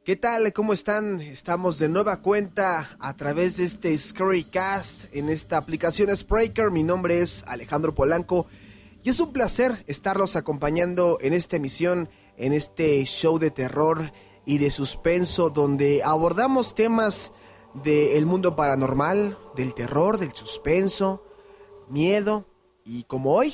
¿Qué tal? ¿Cómo están? Estamos de nueva cuenta a través de este Scarycast en esta aplicación Spreaker. Mi nombre es Alejandro Polanco y es un placer estarlos acompañando en esta emisión, en este show de terror y de suspenso donde abordamos temas del mundo paranormal, del terror, del suspenso, miedo y como hoy,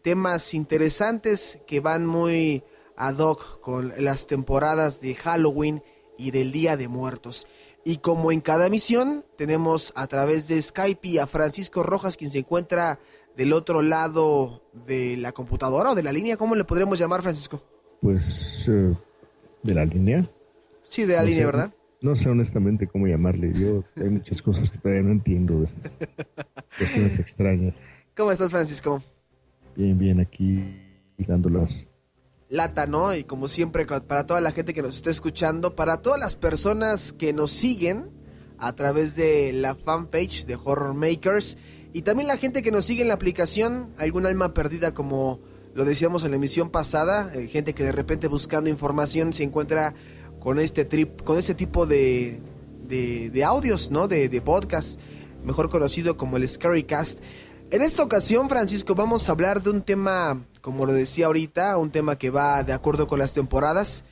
temas interesantes que van muy ad hoc con las temporadas de Halloween y del Día de Muertos. Y como en cada emisión, tenemos a través de Skype a Francisco Rojas, quien se encuentra del otro lado de la computadora o de la línea. ¿Cómo le podríamos llamar, Francisco? Pues, ¿de la línea? Sí, de la línea, ¿verdad? No sé honestamente cómo llamarle. Hay muchas cosas que todavía no entiendo de estas cuestiones extrañas. ¿Cómo estás, Francisco? Bien, aquí dándolas. Lata, ¿no? Y como siempre, para toda la gente que nos está escuchando, para todas las personas que nos siguen a través de la fanpage de Horror Makers y también la gente que nos sigue en la aplicación, algún alma perdida, como lo decíamos en la emisión pasada, gente que de repente buscando información se encuentra con este tipo de audios, ¿no? De podcast, mejor conocido como el Scarycast. En esta ocasión, Francisco, vamos a hablar de un tema, como lo decía ahorita, un tema que va de acuerdo con las temporadas,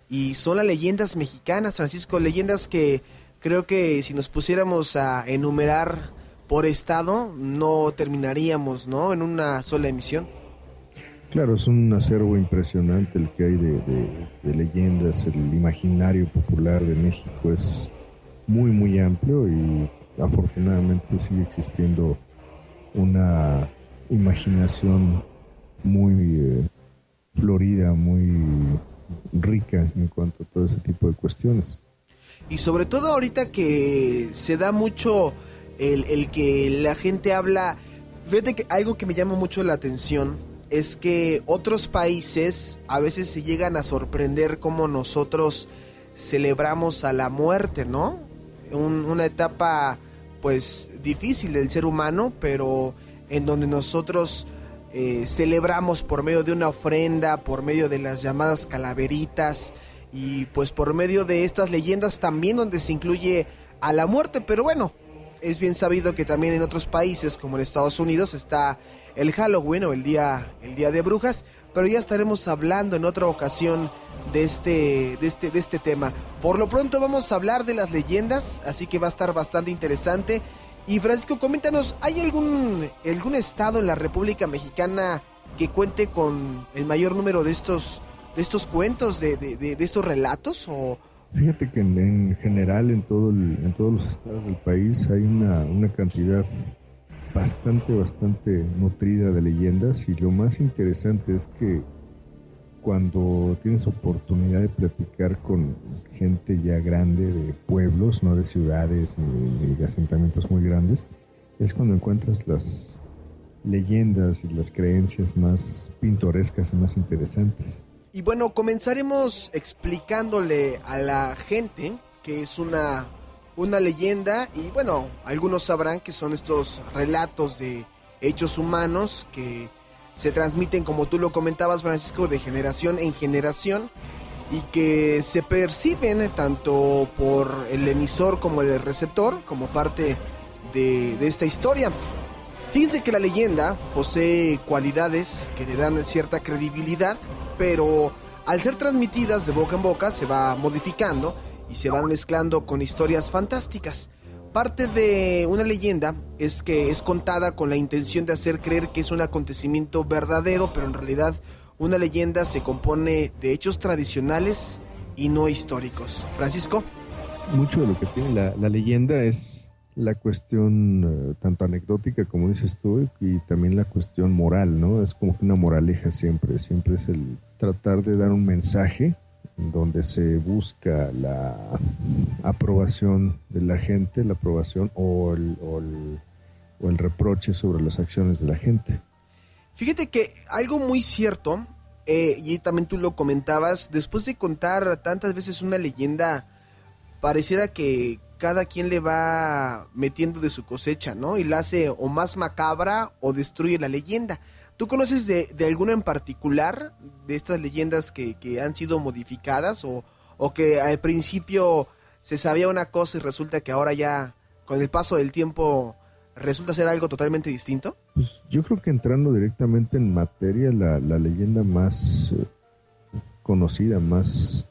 y son las leyendas mexicanas, Francisco, leyendas que creo que si nos pusiéramos a enumerar por estado, no terminaríamos, ¿no?, en una sola emisión. Claro, es un acervo impresionante el que hay de leyendas. El imaginario popular de México es muy amplio y afortunadamente sigue existiendo una imaginación muy florida, muy rica en cuanto a todo ese tipo de cuestiones. Y sobre todo ahorita que se da mucho el que la gente habla, fíjate que algo que me llama mucho la atención es que otros países a veces se llegan a sorprender cómo nosotros celebramos a la muerte, ¿no? Una etapa pues difícil del ser humano, pero en donde nosotros celebramos por medio de una ofrenda, por medio de las llamadas calaveritas y pues por medio de estas leyendas también donde se incluye a la muerte. Pero bueno, es bien sabido que también en otros países como en Estados Unidos está el Halloween o el día de brujas, pero ya estaremos hablando en otra ocasión de este tema. Por lo pronto vamos a hablar de las leyendas, así que va a estar bastante interesante. Y Francisco, coméntanos, ¿hay algún estado en la República Mexicana que cuente con el mayor número de estos cuentos, de estos relatos? O fíjate que en general en todos los estados del país hay una cantidad bastante nutrida de leyendas, y lo más interesante es que cuando tienes oportunidad de platicar con gente ya grande de pueblos, no de ciudades ni de asentamientos muy grandes, es cuando encuentras las leyendas y las creencias más pintorescas y más interesantes. Y bueno, comenzaremos explicándole a la gente que es una leyenda, y bueno, algunos sabrán que son estos relatos de hechos humanos que se transmiten, como tú lo comentabas, Francisco, de generación en generación y que se perciben tanto por el emisor como el receptor como parte de esta historia. Fíjense que la leyenda posee cualidades que le dan cierta credibilidad, pero al ser transmitidas de boca en boca se va modificando y se van mezclando con historias fantásticas. Parte de una leyenda es que es contada con la intención de hacer creer que es un acontecimiento verdadero, pero en realidad una leyenda se compone de hechos tradicionales y no históricos. Francisco. Mucho de lo que tiene la leyenda es la cuestión tanto anecdótica, como dices tú, y también la cuestión moral, ¿no? Es como que una moraleja siempre es el tratar de dar un mensaje donde se busca la aprobación de la gente, la aprobación o el reproche sobre las acciones de la gente. Fíjate que algo muy cierto, y también tú lo comentabas, después de contar tantas veces una leyenda, pareciera que cada quien le va metiendo de su cosecha, ¿no? Y la hace o más macabra o destruye la leyenda. ¿Tú conoces de alguna en particular de estas leyendas que han sido modificadas o o que al principio se sabía una cosa y resulta que ahora ya con el paso del tiempo resulta ser algo totalmente distinto? Pues yo creo que entrando directamente en materia, la leyenda más conocida, más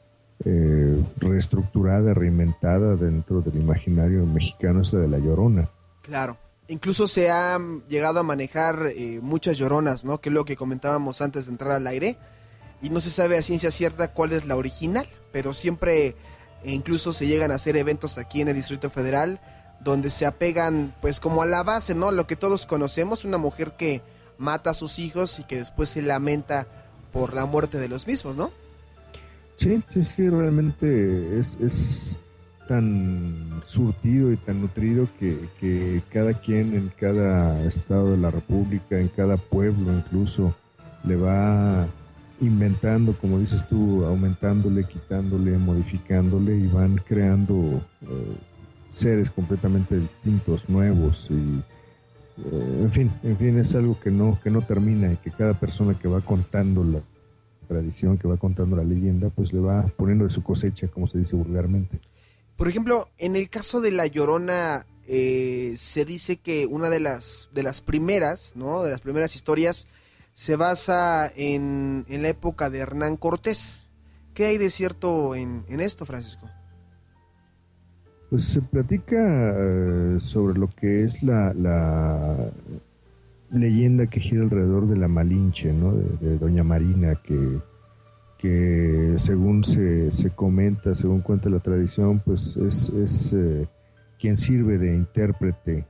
reestructurada, reinventada dentro del imaginario mexicano es la de La Llorona. Claro. Incluso se ha llegado a manejar muchas lloronas, ¿no? Que es lo que comentábamos antes de entrar al aire. Y no se sabe a ciencia cierta cuál es la original, pero siempre incluso se llegan a hacer eventos aquí en el Distrito Federal donde se apegan pues como a la base, ¿no? Lo que todos conocemos, una mujer que mata a sus hijos y que después se lamenta por la muerte de los mismos, ¿no? Sí, realmente es tan surtido y tan nutrido que cada quien en cada estado de la República, en cada pueblo incluso, le va inventando, como dices tú, aumentándole, quitándole, modificándole y van creando seres completamente distintos, nuevos y en fin, es algo que no termina y que cada persona que va contando la tradición, que va contando la leyenda, pues le va poniendo de su cosecha, como se dice vulgarmente. Por ejemplo, en el caso de La Llorona, se dice que una de las primeras, ¿no? De las primeras historias se basa en la época de Hernán Cortés. ¿Qué hay de cierto en esto, Francisco? Pues se platica sobre lo que es la leyenda que gira alrededor de la Malinche, ¿no? De Doña Marina, que según se comenta, según cuenta la tradición, pues es quien sirve de intérprete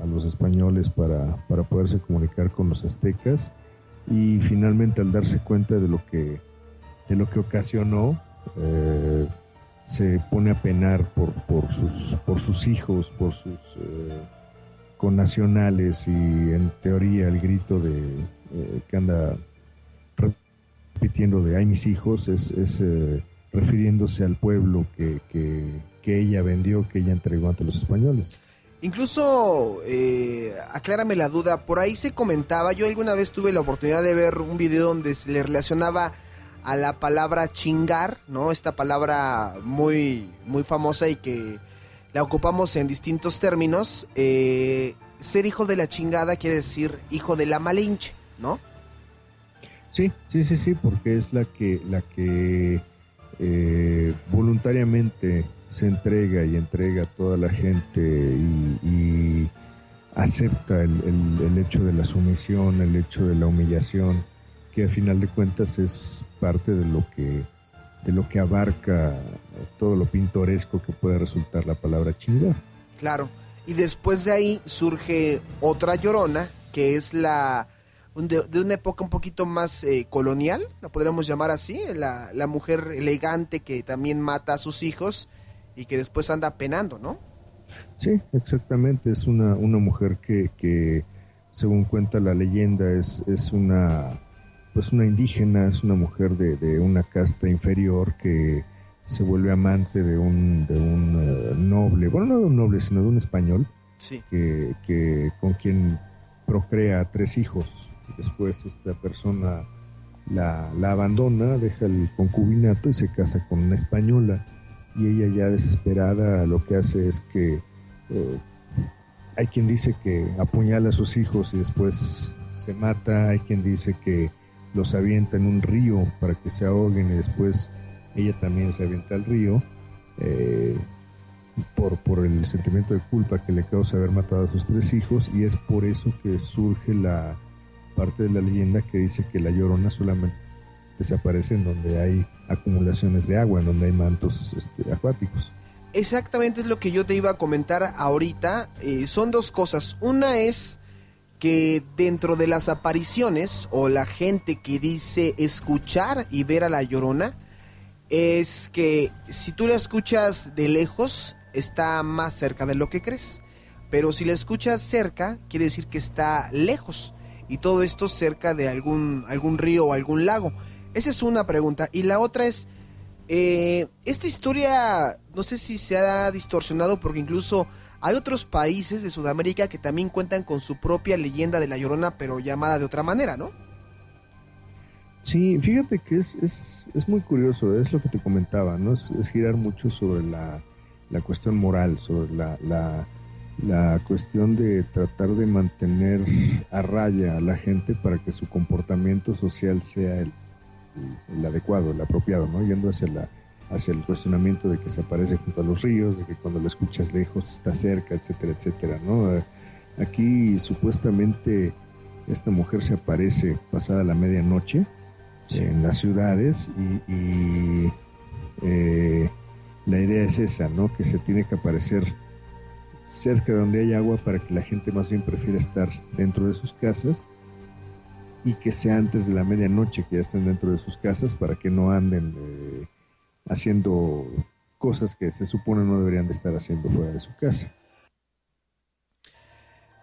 a los españoles para poderse comunicar con los aztecas, y finalmente al darse cuenta de lo que ocasionó, se pone a penar por sus hijos, por sus connacionales, y en teoría el grito de que anda repitiendo de "ay mis hijos" es refiriéndose al pueblo que ella vendió, que ella entregó ante los españoles. Incluso, aclárame la duda, por ahí se comentaba, yo alguna vez tuve la oportunidad de ver un video donde se le relacionaba a la palabra chingar, ¿no? Esta palabra muy, muy famosa y que la ocupamos en distintos términos. Ser hijo de la chingada quiere decir hijo de la Malinche, ¿no? Sí, porque es la que voluntariamente se entrega a toda la gente y acepta el hecho de la sumisión, el hecho de la humillación, que al final de cuentas es parte de lo que abarca todo lo pintoresco que puede resultar la palabra chingar. Claro, y después de ahí surge otra Llorona, que es de una época un poquito más colonial, la podríamos llamar así, la mujer elegante que también mata a sus hijos y que después anda penando, ¿no? Sí, exactamente, es una mujer que según cuenta la leyenda es una indígena, es una mujer de una casta inferior que se vuelve amante de un noble, bueno, no de un noble, sino de un español, sí, que con quien procrea 3 hijos. Después esta persona la abandona, deja el concubinato y se casa con una española, y ella ya desesperada lo que hace es que hay quien dice que apuñala a sus hijos y después se mata, hay quien dice que los avienta en un río para que se ahoguen y después ella también se avienta al río, por el sentimiento de culpa que le causa haber matado a sus 3 hijos, y es por eso que surge la parte de la leyenda que dice que la Llorona solamente desaparece en donde hay acumulaciones de agua, en donde hay mantos acuáticos. Exactamente, es lo que yo te iba a comentar ahorita. Son 2 cosas. Una es que dentro de las apariciones, o la gente que dice escuchar y ver a la Llorona, es que si tú la escuchas de lejos, está más cerca de lo que crees. Pero si la escuchas cerca, quiere decir que está lejos. Y todo esto cerca de algún río o algún lago. Esa es una pregunta. Y la otra es, esta historia, no sé si se ha distorsionado, porque incluso hay otros países de Sudamérica que también cuentan con su propia leyenda de la Llorona, pero llamada de otra manera, ¿no? Sí, fíjate que es muy curioso, es lo que te comentaba, ¿no? Es girar mucho sobre la cuestión moral, sobre la cuestión de tratar de mantener a raya a la gente para que su comportamiento social sea el adecuado, el apropiado, ¿no? Yendo hacia el cuestionamiento de que se aparece junto a los ríos, de que cuando lo escuchas lejos está cerca, etcétera, etcétera, ¿no? Aquí supuestamente esta mujer se aparece pasada la medianoche, sí, en las ciudades y la idea es esa, ¿no? Que se tiene que aparecer cerca de donde hay agua para que la gente más bien prefiera estar dentro de sus casas y que sea antes de la medianoche que ya estén dentro de sus casas para que no anden haciendo cosas que se supone no deberían de estar haciendo fuera de su casa.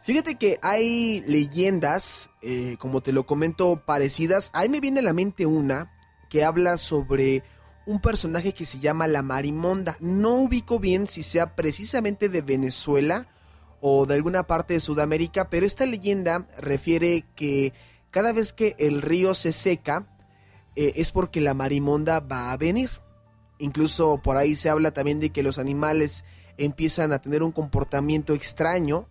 Fíjate que hay leyendas, como te lo comento, parecidas. Ahí me viene a la mente una que habla sobre un personaje que se llama la Marimonda. No ubico bien si sea precisamente de Venezuela o de alguna parte de Sudamérica, pero esta leyenda refiere que cada vez que el río se seca, es porque la Marimonda va a venir. Incluso por ahí se habla también de que los animales empiezan a tener un comportamiento extraño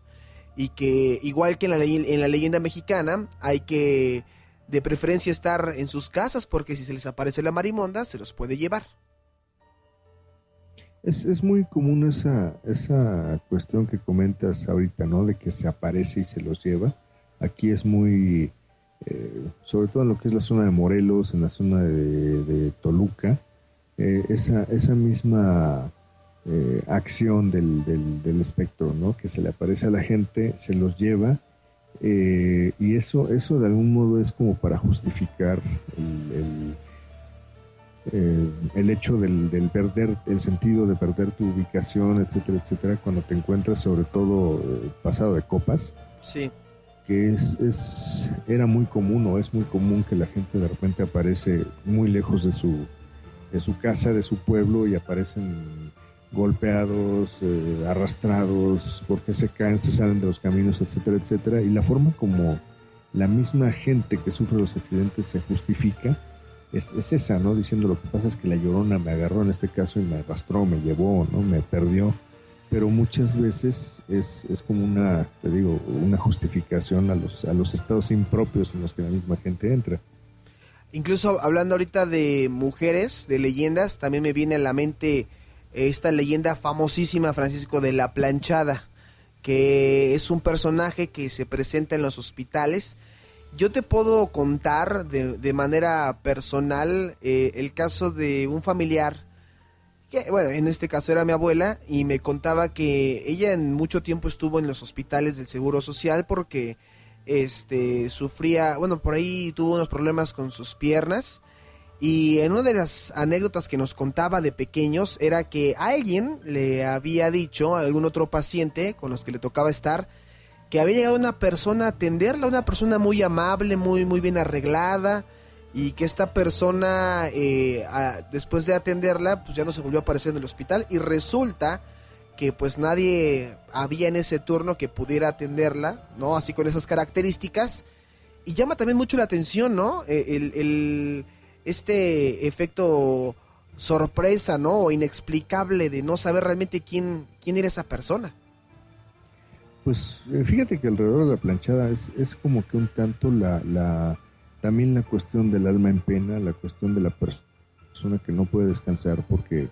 y que igual que en la leyenda mexicana hay que de preferencia estar en sus casas porque si se les aparece la marimonda se los puede llevar. Es muy común esa cuestión que comentas ahorita, ¿no? De que se aparece y se los lleva. Aquí es muy, sobre todo en lo que es la zona de Morelos, en la zona de Toluca, esa misma acción del espectro, ¿no? Que se le aparece a la gente, se los lleva, y eso de algún modo es como para justificar el hecho del perder, el sentido de perder tu ubicación, etcétera, etcétera, cuando te encuentras sobre todo pasado de copas. Sí. Que era muy común o es muy común que la gente de repente aparece muy lejos de su casa, de su pueblo y aparecen golpeados, arrastrados, porque se caen, se salen de los caminos, etcétera, etcétera. Y la forma como la misma gente que sufre los accidentes se justifica es esa, ¿no? Diciendo lo que pasa es que la Llorona me agarró en este caso y me arrastró, me llevó, ¿no? Me perdió. Pero muchas veces es como te digo, una justificación a los estados impropios en los que la misma gente entra. Incluso hablando ahorita de mujeres, de leyendas, también me viene a la mente esta leyenda famosísima, Francisco, de la planchada, que es un personaje que se presenta en los hospitales. Yo te puedo contar de manera personal el caso de un familiar, que bueno, en este caso era mi abuela, y me contaba que ella en mucho tiempo estuvo en los hospitales del Seguro Social porque sufría, bueno, por ahí tuvo unos problemas con sus piernas. Y en una de las anécdotas que nos contaba de pequeños era que alguien le había dicho a algún otro paciente con los que le tocaba estar que había llegado una persona a atenderla, una persona muy amable, muy, muy bien arreglada, y que esta persona después de atenderla pues ya no se volvió a aparecer en el hospital y resulta que pues nadie había en ese turno que pudiera atenderla, ¿no? Así con esas características. Y llama también mucho la atención, ¿no? Este efecto sorpresa, ¿no? O inexplicable de no saber realmente quién era esa persona. Pues fíjate que alrededor de la planchada es como que un tanto también la cuestión del alma en pena, la cuestión de la persona que no puede descansar porque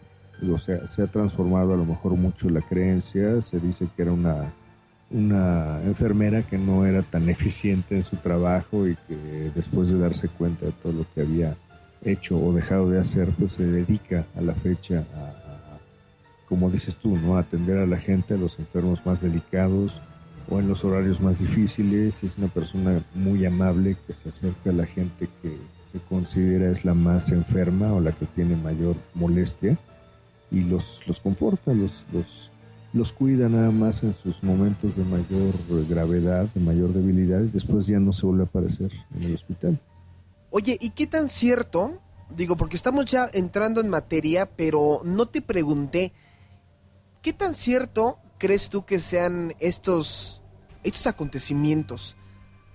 se ha transformado a lo mejor mucho la creencia. Se dice que era una enfermera que no era tan eficiente en su trabajo y que después de darse cuenta de todo lo que había hecho o dejado de hacer, pues se dedica a la fecha como dices tú, ¿no? A atender a la gente, a los enfermos más delicados o en los horarios más difíciles. Es una persona muy amable que se acerca a la gente que se considera es la más enferma o la que tiene mayor molestia y los conforta, los cuida nada más en sus momentos de mayor gravedad, de mayor debilidad, y después ya no se vuelve a aparecer en el hospital. Oye, ¿y qué tan cierto? Digo, porque estamos ya entrando en materia, pero no te pregunté, ¿qué tan cierto crees tú que sean estos acontecimientos?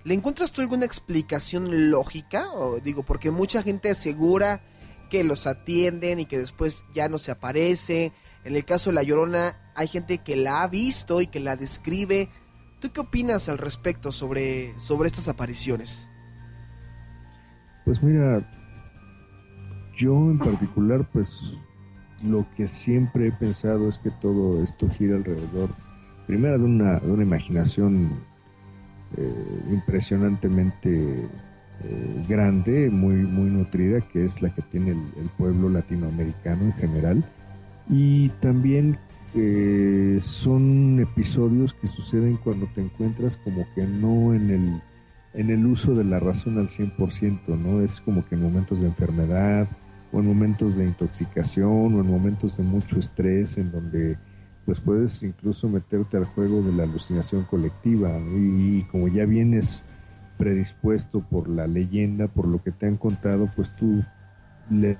¿Le encuentras tú alguna explicación lógica? O digo, porque mucha gente asegura que los atienden y que después ya no se aparece. En el caso de La Llorona, hay gente que la ha visto y que la describe. ¿Tú qué opinas al respecto sobre estas apariciones? Pues mira, yo en particular, pues lo que siempre he pensado es que todo esto gira alrededor, primero de una imaginación impresionantemente grande, muy nutrida, que es la que tiene el pueblo latinoamericano en general, y también son episodios que suceden cuando te encuentras como que no en el uso de la razón al 100%, ¿no? Es como que en momentos de enfermedad, o en momentos de intoxicación, o en momentos de mucho estrés, en donde pues puedes incluso meterte al juego de la alucinación colectiva, ¿no? Y como ya vienes predispuesto por la leyenda, por lo que te han contado, pues tú le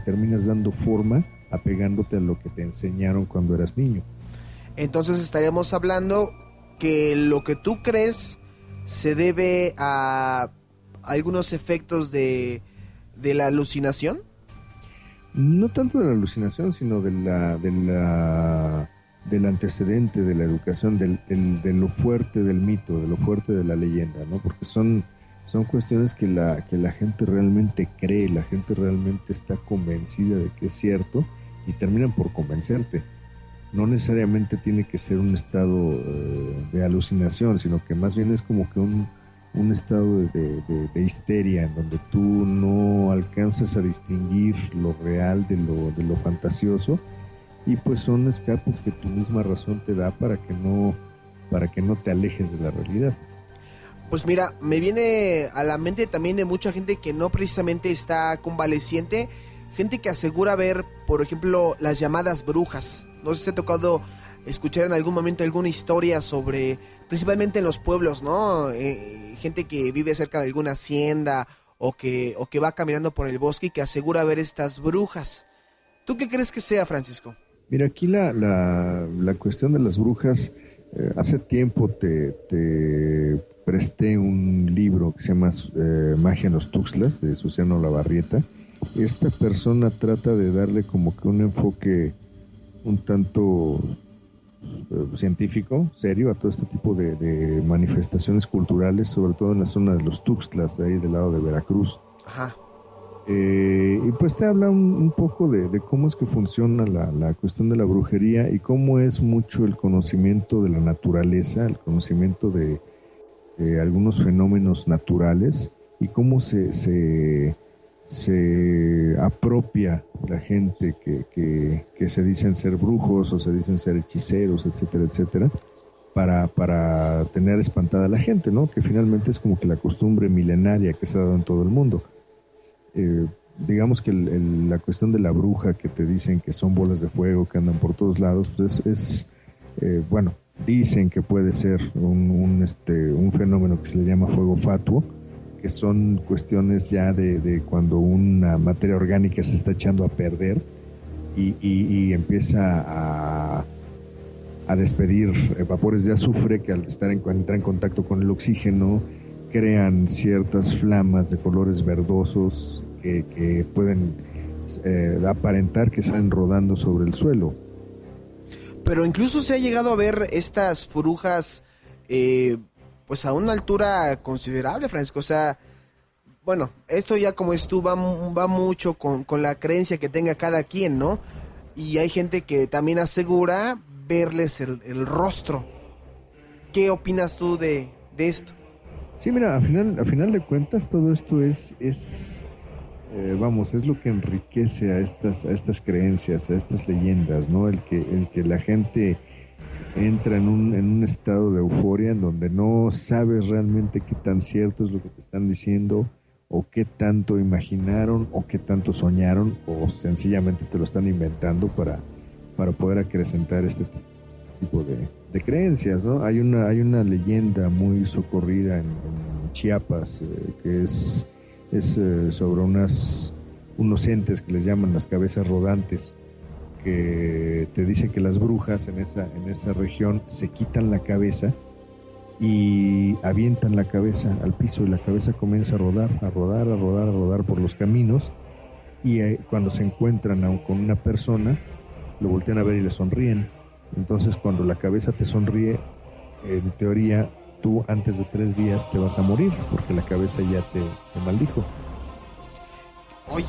terminas dando forma apegándote a lo que te enseñaron cuando eras niño. Entonces estaríamos hablando que lo que tú crees se debe a algunos efectos de la alucinación. No tanto de la alucinación, sino del antecedente de la educación, de lo fuerte del mito, de lo fuerte de la leyenda, ¿no? Porque son cuestiones que la gente realmente cree, la gente realmente está convencida de que es cierto y terminan por convencerte. No necesariamente tiene que ser un estado de alucinación, sino que más bien es como que un estado de histeria en donde tú no alcanzas a distinguir lo real de lo fantasioso, y pues son escapes que tu misma razón te da para que no te alejes de la realidad. Pues mira, me viene a la mente también de mucha gente que no precisamente está convaleciente, gente que asegura ver, por ejemplo, las llamadas brujas. No sé si te ha tocado escuchar en algún momento alguna historia sobre, principalmente en los pueblos, ¿no? Gente que vive cerca de alguna hacienda o que va caminando por el bosque y que asegura ver estas brujas. ¿Tú qué crees que sea, Francisco? Mira, aquí la cuestión de las brujas, hace tiempo te presté un libro que se llama Magia en los Tuxtlas, de Susana Olavarrieta. Esta persona trata de darle como que un enfoque un tanto científico, serio, a todo este tipo de manifestaciones culturales, sobre todo en la zona de los Tuxtlas, de ahí del lado de Veracruz. Ajá. Y pues te habla un poco de cómo es que funciona la cuestión de la brujería y cómo es mucho el conocimiento de la naturaleza, el conocimiento de algunos fenómenos naturales, y cómo se apropia la gente que se dicen ser brujos o se dicen ser hechiceros, etcétera, etcétera, para tener espantada a la gente, ¿no? Que finalmente es como que la costumbre milenaria que se ha dado en todo el mundo. Digamos que la cuestión de la bruja, que te dicen que son bolas de fuego que andan por todos lados, pues bueno, dicen que puede ser un fenómeno que se le llama fuego fatuo, que son cuestiones ya de cuando una materia orgánica se está echando a perder y empieza a despedir vapores de azufre que al entrar en contacto con el oxígeno crean ciertas flamas de colores verdosos que pueden aparentar que salen rodando sobre el suelo. Pero incluso se ha llegado a ver estas brujas pues a una altura considerable, Francisco. O sea, bueno, esto ya como es tú, va mucho con la creencia que tenga cada quien, ¿no? Y hay gente que también asegura verles el rostro. ¿Qué opinas tú de esto? Sí, mira, a final de cuentas todo esto es lo que enriquece a estas creencias, a estas leyendas, ¿no? El que la gente entra en un estado de euforia en donde no sabes realmente qué tan cierto es lo que te están diciendo, o qué tanto imaginaron, o qué tanto soñaron, o sencillamente te lo están inventando para poder acrecentar este tipo de creencias, ¿no? Hay una leyenda muy socorrida en Chiapas, que es sobre unos entes que les llaman las cabezas rodantes, que te dicen que las brujas en esa región se quitan la cabeza y avientan la cabeza al piso y la cabeza comienza a rodar, a rodar, a rodar, a rodar por los caminos y cuando se encuentran con una persona, lo voltean a ver y le sonríen. Entonces cuando la cabeza te sonríe, en teoría tú antes de 3 días te vas a morir porque la cabeza ya te maldijo. Oye,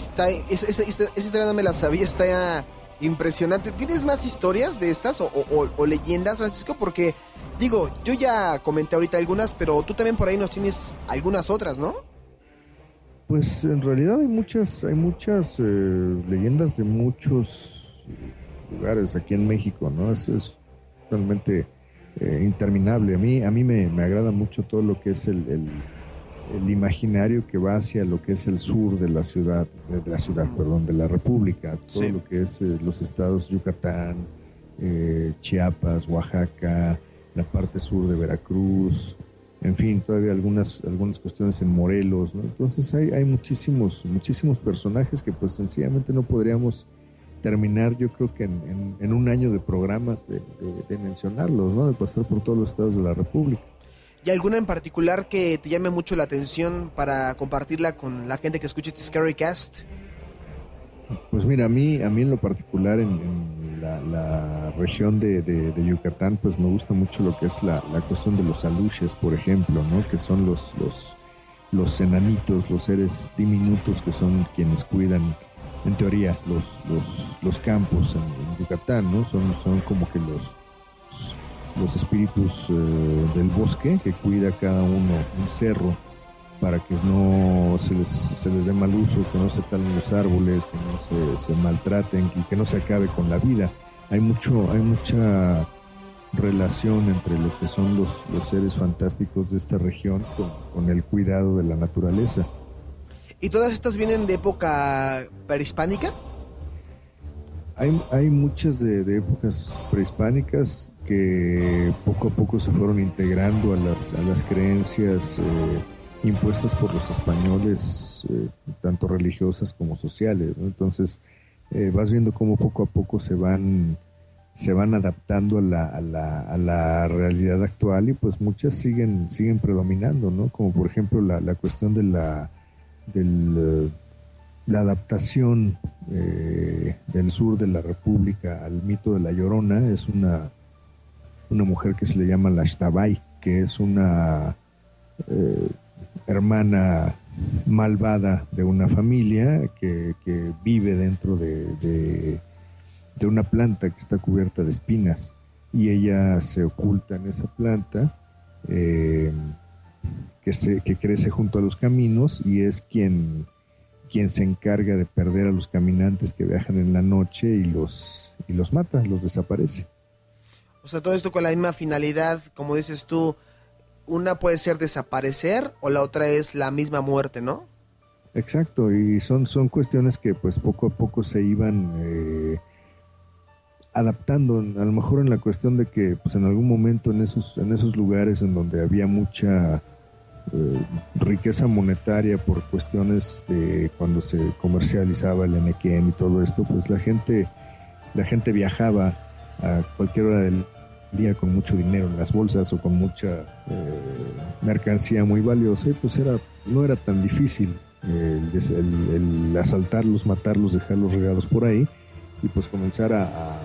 esa historia no me la sabía, está impresionante. ¿Tienes más historias de estas o leyendas, Francisco? Porque, digo, yo ya comenté ahorita algunas, pero tú también por ahí nos tienes algunas otras, ¿no? Pues en realidad hay muchas leyendas de muchos lugares aquí en México, ¿no? Es realmente interminable. A mí me agrada mucho todo lo que es el imaginario que va hacia lo que es el sur de la ciudad, perdón, de la República, todo Sí. lo que es los estados Yucatán, Chiapas, Oaxaca, la parte sur de Veracruz, en fin, todavía algunas cuestiones en Morelos, ¿no? Entonces hay muchísimos personajes que pues sencillamente no podríamos terminar, yo creo que en un año de programas de mencionarlos, ¿no? De pasar por todos los estados de la República. ¿Y alguna en particular que te llame mucho la atención para compartirla con la gente que escucha este Scary Cast? Pues mira, a mí en lo particular en la región de Yucatán, pues me gusta mucho lo que es la cuestión de los aluches, por ejemplo, ¿no? Que son los enanitos, los seres diminutos que son quienes cuidan, en teoría, los campos en Yucatán, ¿no? Son como que los espíritus del bosque que cuida cada uno un cerro para que no se les dé mal uso, que no se talen los árboles, que no se maltraten y que no se acabe con la vida. Hay mucha relación entre lo que son los seres fantásticos de esta región con el cuidado de la naturaleza. ¿Y todas estas vienen de época prehispánica? Hay muchas de épocas prehispánicas que poco a poco se fueron integrando a las creencias impuestas por los españoles, tanto religiosas como sociales, ¿no? Entonces vas viendo cómo poco a poco se van adaptando a la realidad actual y pues muchas siguen predominando, ¿no? Como por ejemplo la cuestión de la adaptación del sur de la República al mito de la Llorona. Es una mujer que se le llama la Xtabay, que es una hermana malvada de una familia que vive dentro de una planta que está cubierta de espinas y ella se oculta en esa planta que crece junto a los caminos y es quien se encarga de perder a los caminantes que viajan en la noche y los mata, los desaparece. O sea, todo esto con la misma finalidad, como dices tú, una puede ser desaparecer o la otra es la misma muerte, ¿no? Exacto, y son cuestiones que pues poco a poco se iban adaptando, a lo mejor en la cuestión de que pues en algún momento en esos lugares en donde había mucha riqueza monetaria por cuestiones de cuando se comercializaba el Enequén y todo esto, pues la gente viajaba a cualquier hora del día con mucho dinero en las bolsas o con mucha mercancía muy valiosa y pues no era tan difícil el asaltarlos, matarlos, dejarlos regados por ahí y pues comenzar a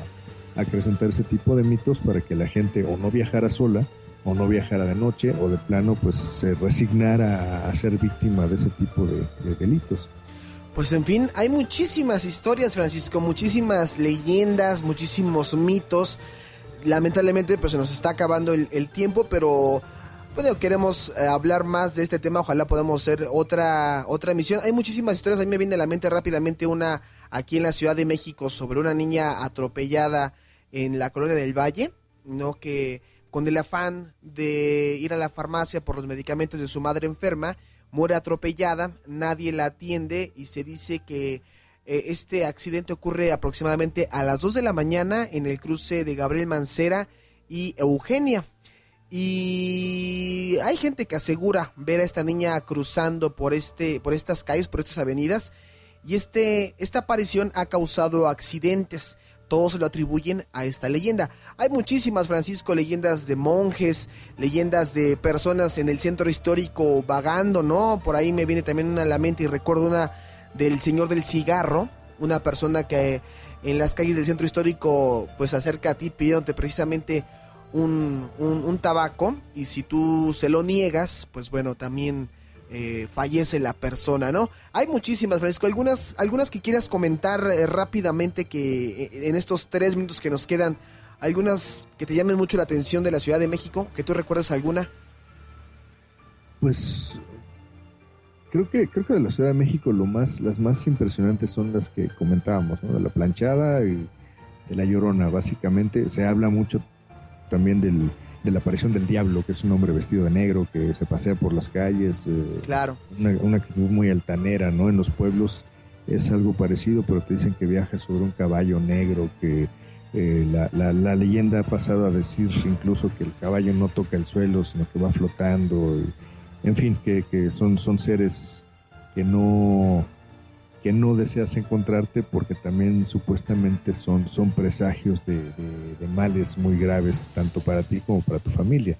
acrecentar ese tipo de mitos para que la gente o no viajara sola o no viajara de noche o de plano pues se resignara a ser víctima de ese tipo de delitos. Pues en fin, hay muchísimas historias, Francisco, muchísimas leyendas, muchísimos mitos. Lamentablemente pues se nos está acabando el tiempo, pero bueno, queremos hablar más de este tema, ojalá podamos hacer otra emisión. Hay muchísimas historias, a mí me viene a la mente rápidamente una aquí en la Ciudad de México sobre una niña atropellada en la Colonia del Valle, ¿no? Que con el afán de ir a la farmacia por los medicamentos de su madre enferma, muere atropellada, nadie la atiende y se dice que este accidente ocurre aproximadamente a las 2 de la mañana en el cruce de Gabriel Mancera y Eugenia. Y hay gente que asegura ver a esta niña cruzando por estas calles, por estas avenidas, y esta aparición ha causado accidentes. todos se lo atribuyen a esta leyenda. Hay muchísimas, Francisco, leyendas de monjes, leyendas de personas en el centro histórico vagando, ¿no? Por ahí me viene también una a la mente y recuerdo una del señor del cigarro, una persona que en las calles del centro histórico pues se acerca a ti pidiéndote precisamente un tabaco, y si tú se lo niegas, pues bueno, también fallece la persona, ¿no? Hay muchísimas, Francisco, algunas que quieras comentar rápidamente, que en estos 3 minutos que nos quedan, algunas que te llamen mucho la atención de la Ciudad de México, que tú recuerdas alguna. Pues creo que de la Ciudad de México las más impresionantes son las que comentábamos, ¿no? De la planchada y de la Llorona. Básicamente se habla mucho también de la aparición del diablo, que es un hombre vestido de negro que se pasea por las calles. Claro. Una actitud muy altanera, ¿no? En los pueblos es algo parecido, pero te dicen que viaja sobre un caballo negro, que la leyenda ha pasado a decir incluso que el caballo no toca el suelo, sino que va flotando. En fin, que son seres que no deseas encontrarte, porque también supuestamente son presagios de males muy graves, tanto para ti como para tu familia.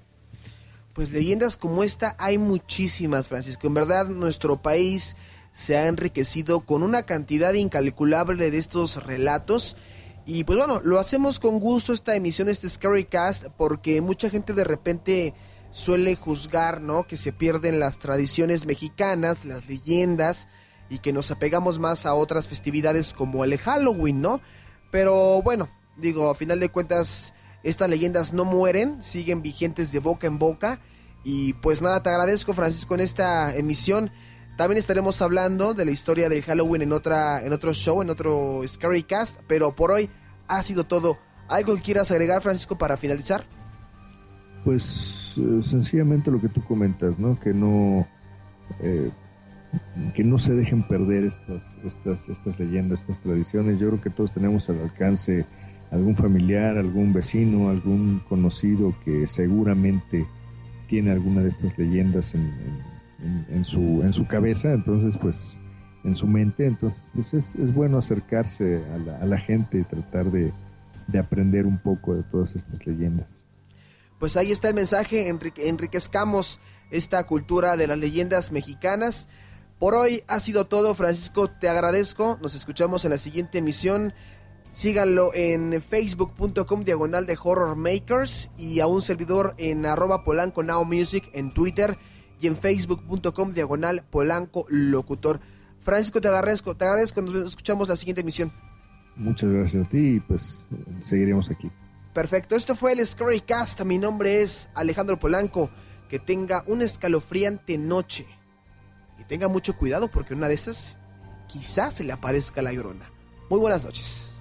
Pues leyendas como esta hay muchísimas, Francisco. En verdad, nuestro país se ha enriquecido con una cantidad incalculable de estos relatos. Y pues bueno, lo hacemos con gusto esta emisión, este Scary Cast, porque mucha gente de repente suele juzgar, ¿no?, que se pierden las tradiciones mexicanas, las leyendas, y que nos apegamos más a otras festividades como el Halloween, ¿no? Pero bueno, digo, a final de cuentas, estas leyendas no mueren, siguen vigentes de boca en boca. Y pues nada, te agradezco, Francisco, en esta emisión. También estaremos hablando de la historia del Halloween en otro show, en otro Scary Cast. Pero por hoy ha sido todo. ¿Algo que quieras agregar, Francisco, para finalizar? Pues sencillamente lo que tú comentas, ¿no? Que no se dejen perder estas leyendas, estas tradiciones. Yo creo que todos tenemos al alcance algún familiar, algún vecino, algún conocido que seguramente tiene alguna de estas leyendas en su cabeza, entonces pues en su mente. Entonces pues es bueno acercarse a la gente y tratar de aprender un poco de todas estas leyendas. Pues ahí está el mensaje, enriquezcamos esta cultura de las leyendas mexicanas. Por hoy ha sido todo, Francisco, te agradezco, nos escuchamos en la siguiente emisión. Síganlo en facebook.com / de Horror Makers, y a un servidor en @Polanco Now Music en Twitter, y en facebook.com / Polanco Locutor. Francisco, te agradezco, nos escuchamos la siguiente emisión. Muchas gracias a ti y pues seguiremos aquí. Perfecto, esto fue el Scary Cast, mi nombre es Alejandro Polanco. Que tenga una escalofriante noche y tenga mucho cuidado, porque una de esas quizás se le aparezca la Llorona. Muy buenas noches.